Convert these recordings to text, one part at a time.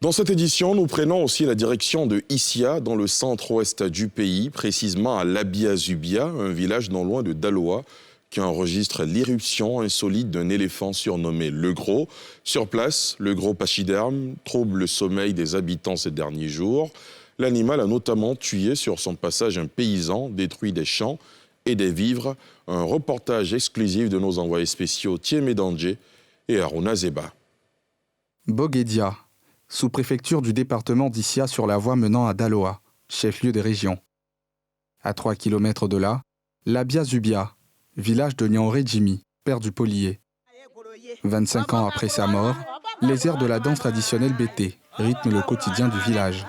Dans cette édition, nous prenons aussi la direction de Issia, dans le centre-ouest du pays, précisément à Labia Zubia, un village non loin de Daloa, qui enregistre l'irruption insolite d'un éléphant surnommé Le Gros. Sur place, le gros pachyderme trouble le sommeil des habitants ces derniers jours. L'animal a notamment tué sur son passage un paysan, détruit des champs et des vivres. Un reportage exclusif de nos envoyés spéciaux Thiemé Dandje et Aruna Zeba. Boguedia, sous-préfecture du département d'Issia sur la voie menant à Daloa, chef-lieu des régions. À 3 km de là, Labia Zubia, village de Nyanré Jimmy, père du Polier. 25 ans après sa mort, les airs de la danse traditionnelle Bété rythment le quotidien du village.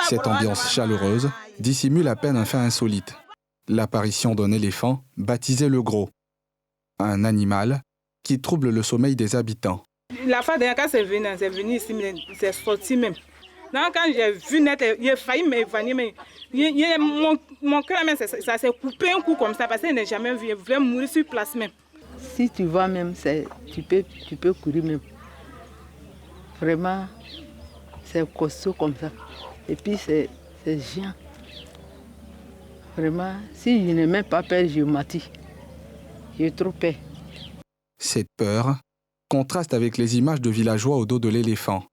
Cette ambiance chaleureuse dissimule à peine un fait insolite. L'apparition d'un éléphant baptisé Le Gros. Un animal qui trouble le sommeil des habitants. La fois dernière, quand c'est venu ici, c'est sorti même. Donc, quand j'ai vu net, il a failli m'évanouir, mais mon cœur, ça s'est coupé un coup comme ça, parce qu'il n'est jamais vu, il voulait mourir sur place même. Si tu vois même, tu peux courir même. Vraiment, c'est costaud comme ça. Et puis, c'est géant. Vraiment, si je n'ai même pas peur, je m'attire. J'ai trop peur. Cette peur contraste avec les images de villageois au dos de l'éléphant.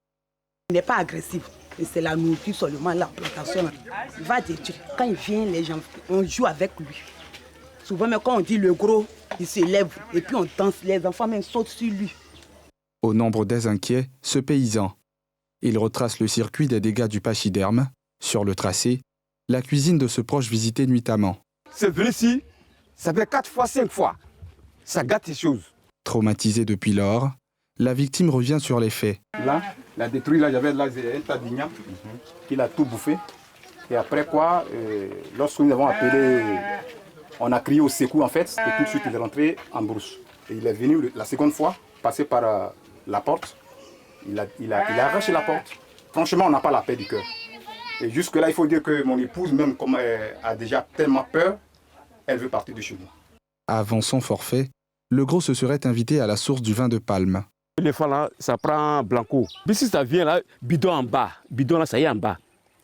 Il n'est pas agressif, c'est la nourriture seulement, la plantation. Il va détruire. Quand il vient, les gens, on joue avec lui. Souvent, mais quand on dit Le Gros, il se lève et puis on danse, les enfants même sautent sur lui. Au nombre des inquiets, ce paysan. Il retrace le circuit des dégâts du pachyderme. Sur le tracé, la cuisine de ce proche visité nuitamment. C'est venu ici, ça fait 4 fois, 5 fois. Ça gâte les choses. Traumatisé depuis lors, la victime revient sur les faits. Là, il a détruit, là, j'avais là un tas d'igname, qu'il a tout bouffé. Et après quoi, lorsque nous avons appelé, on a crié au secours en fait, et tout de suite il est rentré en brousse. Et il est venu la seconde fois, passer par la porte, il a arraché la porte. Franchement, on n'a pas la paix du cœur. Et jusque-là, il faut dire que mon épouse, même comme elle a déjà tellement peur, elle veut partir de chez nous. Avant son forfait, Le Gros se serait invité à la source du vin de palme. L'éléphant là, ça prend Blanco. Puis si ça vient là, bidon en bas. Bidon là, ça y est en bas.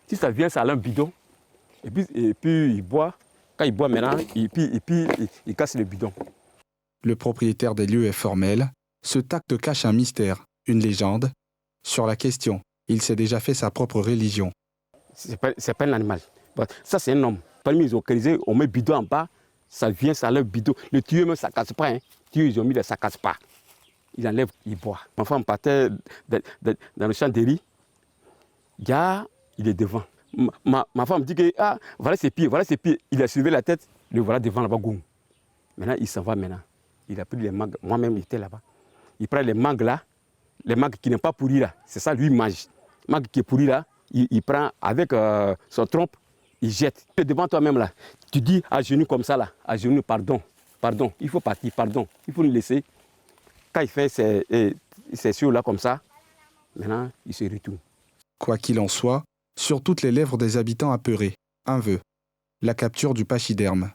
Si ça vient, ça a un bidon. Et puis il boit. Quand il boit maintenant, il casse le bidon. Le propriétaire des lieux est formel. Ce tact cache un mystère, une légende. Sur la question, il s'est déjà fait sa propre religion. C'est pas un animal. Ça, c'est un homme. Parmi les localisés, on met bidon en bas. Ça vient, ça enlève bidon. Le tuyau même, ça ne casse pas. Hein. Le tuyau, ils ont mis, ça ne casse pas. Il enlève, il boit. Ma femme partait dans le champ de riz. Gars, il est devant. Ma femme dit que, voilà ses pieds, voilà ses pieds. Il a soulevé la tête, le voilà devant là-bas, goum. Maintenant, il s'en va maintenant. Il a pris les mangues. Moi-même, il était là-bas. Il prend les mangues là, les mangues qui n'est pas pourries là. C'est ça, lui, il mange. Mangue qui est pourrie là, il prend avec son trompe, il jette. Devant toi-même là, tu dis à genoux comme ça là, à genoux, pardon, il faut partir, pardon, il faut nous laisser. Quand il fait ces choses là comme ça, maintenant, il se retourne. Quoi qu'il en soit, sur toutes les lèvres des habitants apeurés, un vœu, la capture du pachyderme.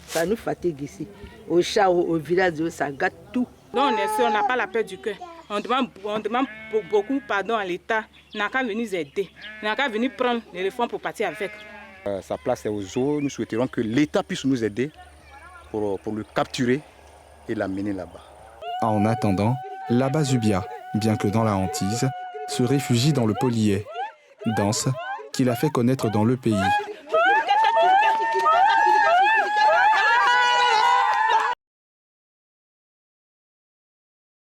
Ça nous fatigue ici. Au chat, au village, ça gâte tout. Donc on est sûr, on n'a pas la peur du cœur. On demande beaucoup pardon à l'État. Il n'a qu'à venir aider. Il n'a qu'à venir prendre l'éléphant pour partir avec. Sa place est aux zoo. Nous souhaiterons que l'État puisse nous aider pour le capturer et l'amener là-bas. En attendant, Labia Zubia, bien que dans la hantise, se réfugie dans le Polier. Danse qu'il a fait connaître dans le pays.